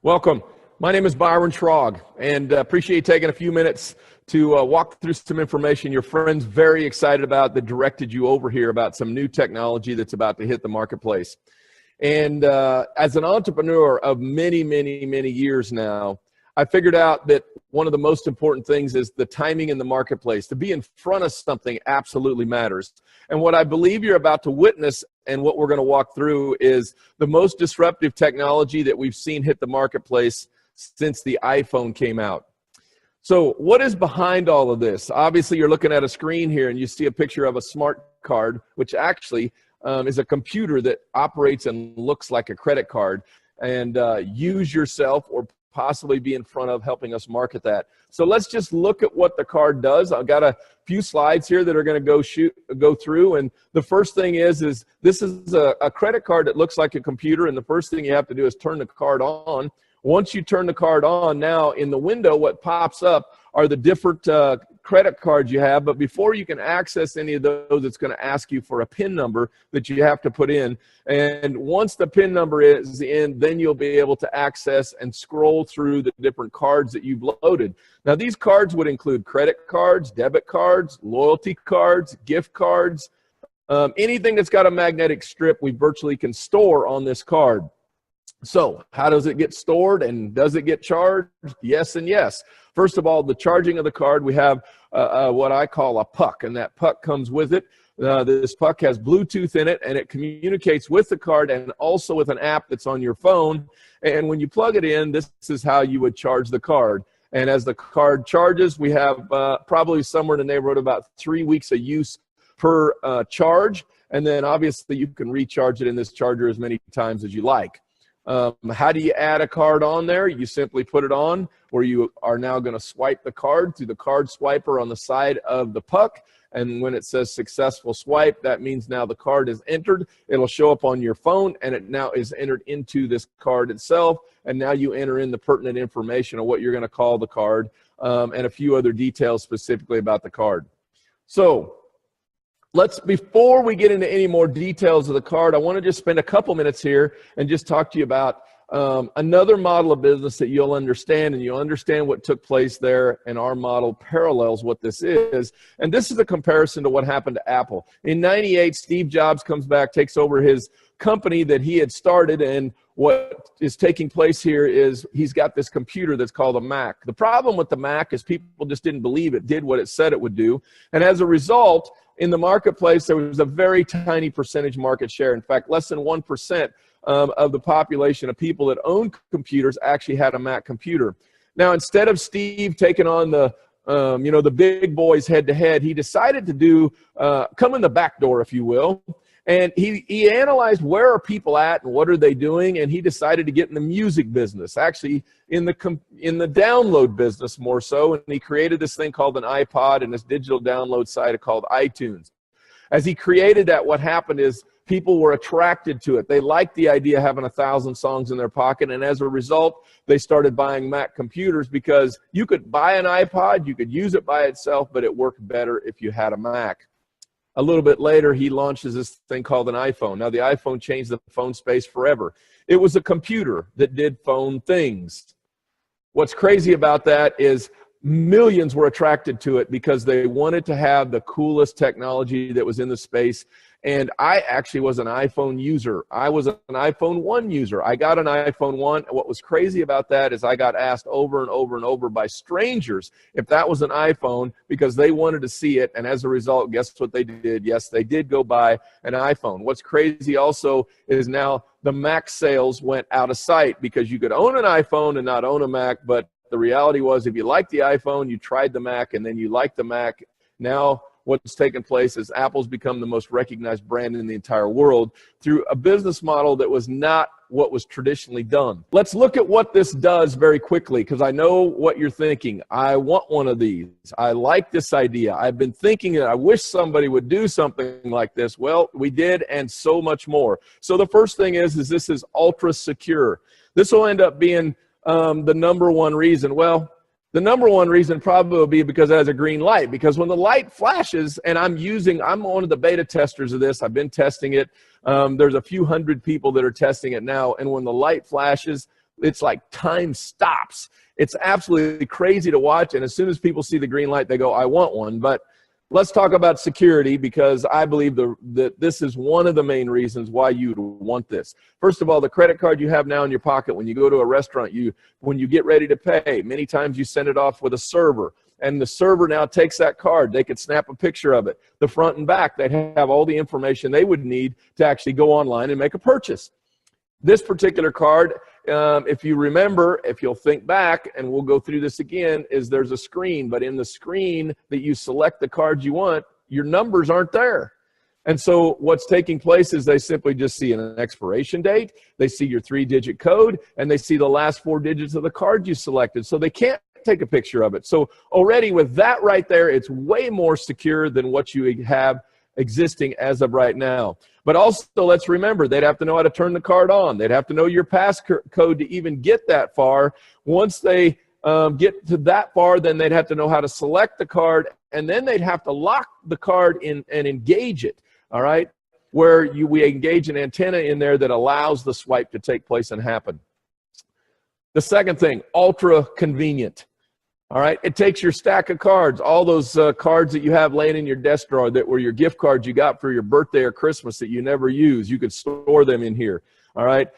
Welcome. My name is Byron Trog, and appreciate you taking a few minutes to walk through some information your friend's very excited about that directed you over here about some new technology that's about to hit the marketplace. And as an entrepreneur of many years now, I figured out that one of the most important things is the timing in the marketplace. To be in front of something absolutely matters. And what I believe you're about to witness and what we're going to walk through is the most disruptive technology that we've seen hit the marketplace since the iPhone came out. So what is behind all of this? Obviously, you're looking at a screen here and you see a picture of a smart card, which actually is a computer that operates and looks like a credit card. And use yourself or possibly be in front of helping us market that. So let's just look at what the card does. I've got a few slides here that are going to go through. And the first thing is this is a credit card that looks like a computer. And the first thing you have to do is turn the card on. Once you turn the card on, now in the window, what pops up are the different credit cards you have. But before you can access any of those, it's going to ask you for a PIN number that you have to put in. And once the PIN number is in, then you'll be able to access and scroll through the different cards that you've loaded. Now, these cards would include credit cards, debit cards, loyalty cards, gift cards, anything that's got a magnetic strip we virtually can store on this card. So how does it get stored and does it get charged? Yes and yes. First of all, the charging of the card, we have what I call a puck, and that puck comes with it. This puck has Bluetooth in it, and it communicates with the card and also with an app that's on your phone. And when you plug it in, this is how you would charge the card. And as the card charges, we have probably somewhere in the neighborhood about 3 weeks of use per charge. And then obviously you can recharge it in this charger as many times as you like. How do you add a card on there? You simply put it on, where you are now going to swipe the card through the card swiper on the side of the puck. And when it says successful swipe, that means now the card is entered. It'll show up on your phone, and it now is entered into this card itself. And now you enter in the pertinent information of what you're going to call the card and a few other details specifically about the card. So before we get into any more details of the card, I want to just spend a couple minutes here and just talk to you about another model of business that you'll understand, and you'll understand what took place there, and our model parallels what this is. And this is a comparison to what happened to Apple. In '98, Steve Jobs comes back, takes over his company that he had started, and what is taking place here is he's got this computer that's called a Mac. The problem with the Mac is people just didn't believe it did what it said it would do. And as a result, in the marketplace, there was a very tiny percentage market share. In fact, less than 1% of the population of people that own computers actually had a Mac computer. Now, instead of Steve taking on the big boys head to head, he decided to come in the back door, if you will. And he analyzed where are people at and what are they doing, and he decided to get in the music business, actually in the download business more so, and he created this thing called an iPod and this digital download site called iTunes. As he created that, what happened is people were attracted to it. They liked the idea of having 1,000 songs in their pocket, and as a result, they started buying Mac computers because you could buy an iPod, you could use it by itself, but it worked better if you had a Mac. A little bit later, he launches this thing called an iPhone. Now, the iPhone changed the phone space forever. It was a computer that did phone things. What's crazy about that is millions were attracted to it because they wanted to have the coolest technology that was in the space. And I actually was an iPhone user. I was an iPhone 1 user. I got an iPhone 1. What was crazy about that is I got asked over and over and over by strangers if that was an iPhone because they wanted to see it. And as a result, guess what they did? Yes, they did go buy an iPhone. What's crazy also is now the Mac sales went out of sight because you could own an iPhone and not own a Mac. But the reality was if you liked the iPhone, you tried the Mac, and then you liked the Mac. Now what's taken place is Apple's become the most recognized brand in the entire world through a business model that was not what was traditionally done. Let's look at what this does very quickly, because I know what you're thinking. I want one of these. I like this idea. I've been thinking that I wish somebody would do something like this. Well, we did, and so much more. So the first thing is this is ultra secure. This will end up being the number one reason. Well, the number one reason probably will be because it has a green light. Because when the light flashes, and I'm one of the beta testers of this. I've been testing it. There's a few hundred people that are testing it now. And when the light flashes, it's like time stops. It's absolutely crazy to watch. And as soon as people see the green light, they go, I want one. But let's talk about security, because I believe that this is one of the main reasons why you'd want this. First of all, the credit card you have now in your pocket, when you go to a restaurant, when you get ready to pay, many times you send it off with a server. And the server now takes that card. They could snap a picture of it. The front and back, they'd have all the information they would need to actually go online and make a purchase. This particular card, if you remember, if you'll think back, and we'll go through this again, is there's a screen. But in the screen that you select the cards you want, your numbers aren't there. And so what's taking place is they simply just see an expiration date, they see your 3-digit code, and they see the last 4 digits of the card you selected. So they can't take a picture of it. So already with that right there, it's way more secure than what you have existing as of right now. But also, let's remember, they'd have to know how to turn the card on. They'd have to know your passcode to even get that far. Once they get to that far, then they'd have to know how to select the card, and then they'd have to lock the card in and engage it, all right, where we engage an antenna in there that allows the swipe to take place and happen. The second thing, ultra convenient. All right, it takes your stack of cards, all those cards that you have laying in your desk drawer that were your gift cards you got for your birthday or Christmas that you never use. You could store them in here. All right,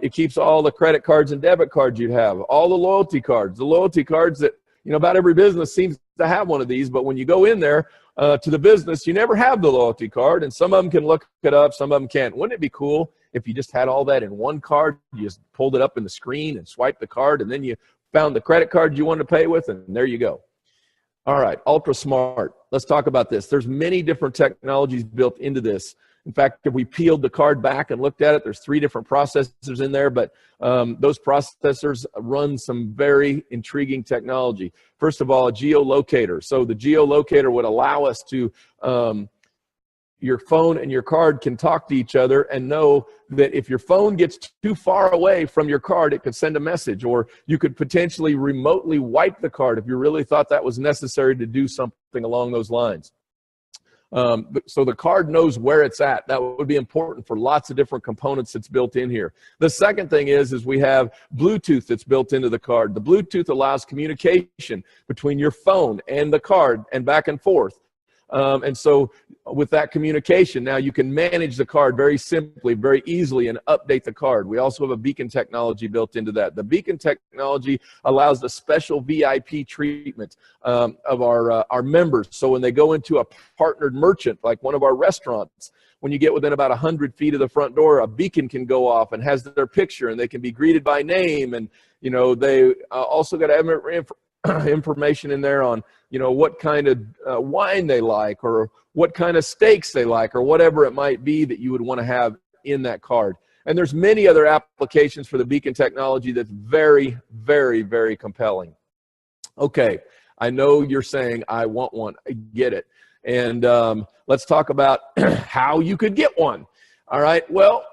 it keeps all the credit cards and debit cards you have, all the loyalty cards that, you know, about every business seems to have one of these, but when you go in there to the business, you never have the loyalty card, and some of them can look it up, some of them can't. Wouldn't it be cool if you just had all that in one card? You just pulled it up in the screen and swiped the card, and then you found the credit card you want to pay with, and there you go. All right, ultra smart. Let's talk about this. There's many different technologies built into this. In fact, if we peeled the card back and looked at it, there's 3 different processors in there, but those processors run some very intriguing technology. First of all, a geolocator. So the geolocator would allow us to, your phone and your card can talk to each other and know that if your phone gets too far away from your card, it could send a message, or you could potentially remotely wipe the card if you really thought that was necessary to do something along those lines. So the card knows where it's at. That would be important for lots of different components that's built in here. The second thing is we have Bluetooth that's built into the card. The Bluetooth allows communication between your phone and the card and back and forth. And so with that communication, now you can manage the card very simply, very easily, and update the card. We also have a beacon technology built into that. The beacon technology allows the special VIP treatment of our members. So when they go into a partnered merchant, like one of our restaurants, when you get within about 100 feet of the front door, a beacon can go off and has their picture, and they can be greeted by name. And, you know, they also got to have information in there on, you know, what kind of wine they like, or what kind of steaks they like, or whatever it might be that you would want to have in that card. And there's many other applications for the beacon technology that's very, very, very compelling. Okay, I know you're saying, I want one. I get it. And let's talk about how you could get one. All right, well,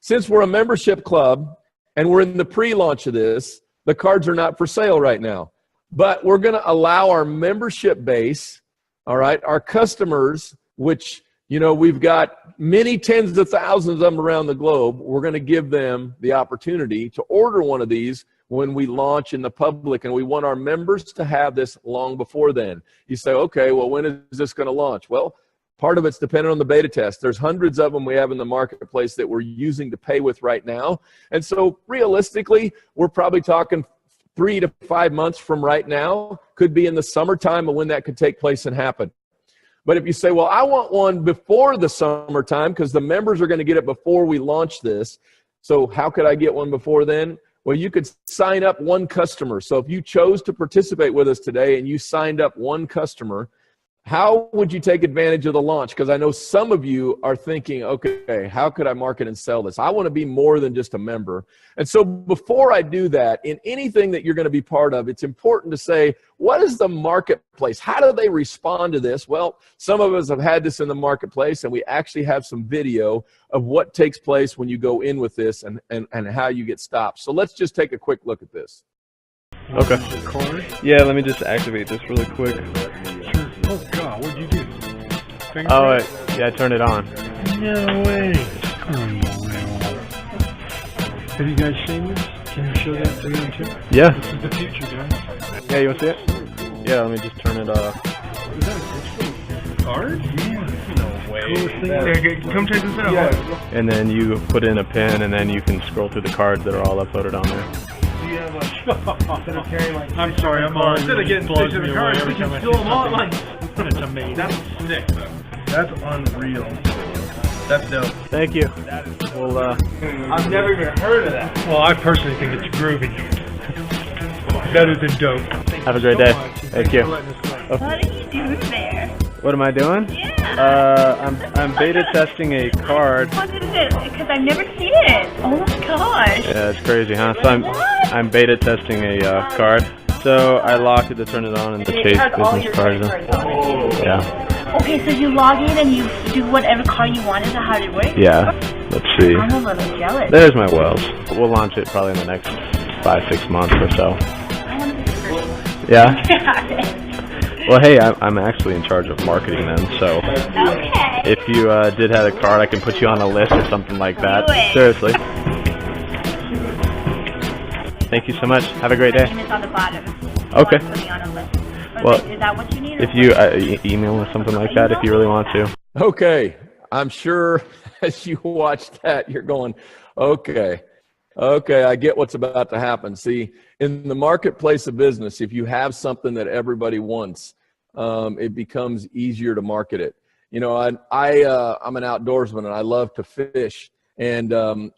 since we're a membership club and we're in the pre-launch of this, the cards are not for sale right now. But we're going to allow our membership base, all right, our customers, which, you know, we've got many tens of thousands of them around the globe. We're going to give them the opportunity to order one of these when we launch in the public, and we want our members to have this long before then. You say, okay, well, when is this going to launch? Well, part of it's dependent on the beta test. There's hundreds of them we have in the marketplace that we're using to pay with right now. And so realistically, we're probably talking 3 to 5 months from right now. Could be in the summertime of when that could take place and happen. But if you say, well, I want one before the summertime because the members are going to get it before we launch this, so how could I get one before then? Well, you could sign up one customer. So if you chose to participate with us today and you signed up one customer, how would you take advantage of the launch? Because I know some of you are thinking, okay, how could I market and sell this? I want to be more than just a member. And so before I do that, in anything that you're going to be part of, it's important to say, what is the marketplace? How do they respond to this? Well, some of us have had this in the marketplace, and we actually have some video of what takes place when you go in with this and how you get stopped. So let's just take a quick look at this. Okay. Yeah, let me just activate this really quick. Oh God, what'd you do? Oh, yeah, I turned it on. No way. Come on. Have you guys seen this? Can you show that to them too? Yeah. This is the future, guys. Yeah, you want to see it? Yeah, let me just turn it off. Is that a digital card? Yeah. No way. Coolest thing. Come check this out. Yeah. And then you put in a pin, and then you can scroll through the cards that are all uploaded on there. I'm sorry, I'm on. Instead of getting pictures of the cards, we can still them all at once. That's amazing. That's sick, though. That's unreal. That's dope. Thank you. Well, I've never even heard of that. Well, I personally think it's groovy. Better than dope. have a great day. Thank you. What are you doing there? What am I doing? Yeah. I'm beta testing a card. What is it? Because I've never seen it. Oh my gosh. Yeah, it's crazy, huh? So I'm beta testing a card. So I lock it to turn it on and to chase business cards. Yeah. Okay, so you log in and you do whatever card you want. Is that how it works? Yeah. Let's see. I'm a little jealous. There's my wells. We'll launch it probably in the next 5-6 months or so. I want to be the first one. Yeah? Well, hey, I'm actually in charge of marketing them, so Okay. if you did have a card, I can put you on a list or something like that. Do it. Seriously. Thank you so much. Have a great day. And it's on the bottom. Okay. Put me on a list. Well, is that what you need? If you email or something like that, if you really want to. Okay, I'm sure as you watch that, you're going, okay, I get what's about to happen. See, in the marketplace of business, if you have something that everybody wants, it becomes easier to market it. You know, I'm an outdoorsman and I love to fish. And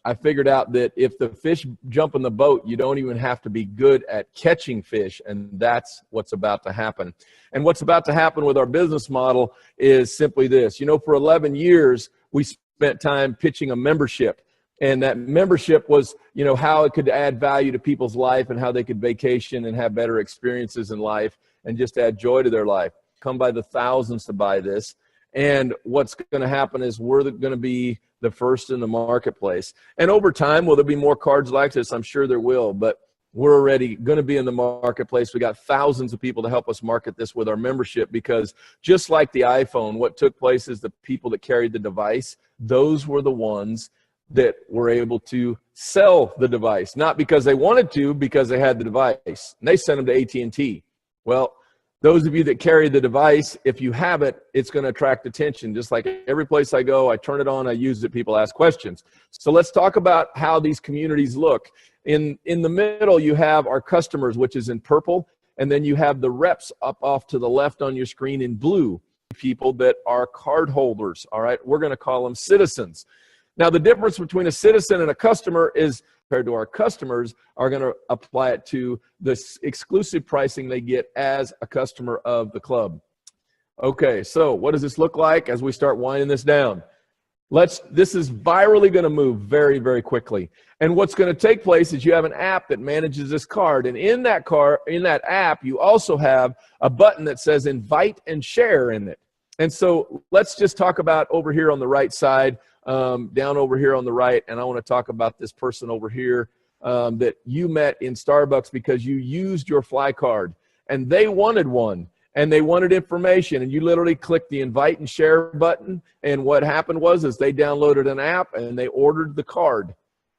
I figured out that if the fish jump in the boat, you don't even have to be good at catching fish. And that's what's about to happen. And what's about to happen with our business model is simply this. You know, for 11 years, we spent time pitching a membership. And that membership was, you know, how it could add value to people's life and how they could vacation and have better experiences in life and just add joy to their life. Come by the thousands to buy this. And what's going to happen is we're going to be the first in the marketplace. And over time, will there be more cards like this? I'm sure there will, but we're already going to be in the marketplace. We got thousands of people to help us market this with our membership, because just like the iPhone, what took place is the people that carried the device, those were the ones that were able to sell the device, not because they wanted to, because they had the device. And they sent them to AT&T. Well, those of you that carry the device, if you have it, it's going to attract attention. Just like every place I go, I turn it on, I use it, people ask questions. So let's talk about how these communities look. In the middle, you have our customers, which is in purple, and then you have the reps up off to the left on your screen in blue, people that are card holders, all right? We're going to call them citizens. Now, the difference between a citizen and a customer is, compared to our customers, are going to apply it to the exclusive pricing they get as a customer of the club. Okay, so what does this look like as we start winding this down? This is virally going to move very, very quickly. And what's going to take place is you have an app that manages this card. And in that app, you also have a button that says invite and share in it. And so let's just talk about over here on the right side, down over here on the right, and I want to talk about this person over here that you met in Starbucks because you used your Fly card, and they wanted one, and they wanted information, and you literally clicked the invite and share button, and what happened was they downloaded an app, and they ordered the card.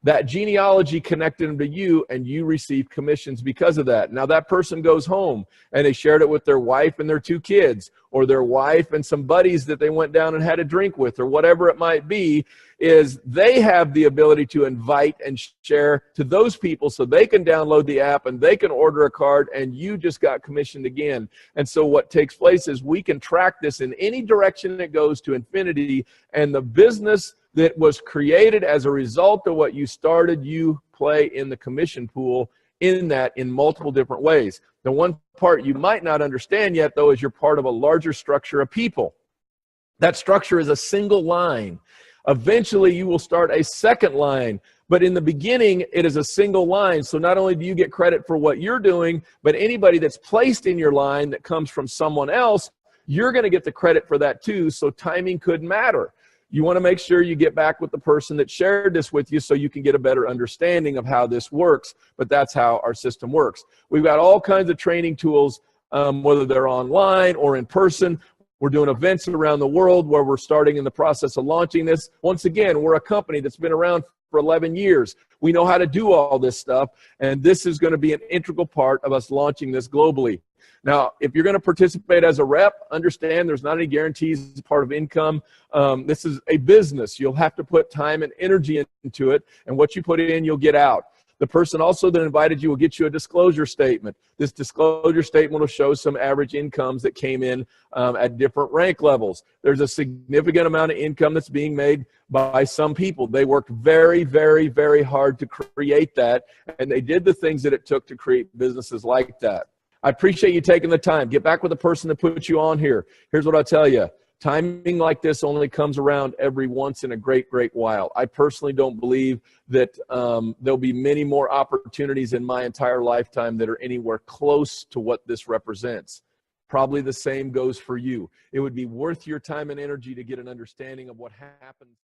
That genealogy connected them to you, and you received commissions because of that. Now, that person goes home, and they shared it with their wife and their 2 kids, or their wife and some buddies that they went down and had a drink with, or whatever it might be, is they have the ability to invite and share to those people so they can download the app and they can order a card, and you just got commissioned again. And so what takes place is we can track this in any direction it goes to infinity, and the business that was created as a result of what you started, you play in the commission pool in multiple different ways. The one part you might not understand yet, though, is you're part of a larger structure of people. That structure is a single line. Eventually, you will start a second line. But in the beginning, it is a single line. So not only do you get credit for what you're doing, but anybody that's placed in your line that comes from someone else, you're going to get the credit for that too. So timing could matter. You want to make sure you get back with the person that shared this with you so you can get a better understanding of how this works, but that's how our system works. We've got all kinds of training tools, whether they're online or in person. We're doing events around the world where we're starting in the process of launching this. Once again, we're a company that's been around for 11 years. We know how to do all this stuff, and this is going to be an integral part of us launching this globally. Now, if you're going to participate as a rep, understand there's not any guarantees as part of income. This is a business. You'll have to put time and energy into it, and what you put in, you'll get out. The person also that invited you will get you a disclosure statement. This disclosure statement will show some average incomes that came in at different rank levels. There's a significant amount of income that's being made by some people. They worked very, very, very hard to create that, and they did the things that it took to create businesses like that. I appreciate you taking the time. Get back with the person that put you on here. Here's what I'll tell you. Timing like this only comes around every once in a great, great while. I personally don't believe that there'll be many more opportunities in my entire lifetime that are anywhere close to what this represents. Probably the same goes for you. It would be worth your time and energy to get an understanding of what happens.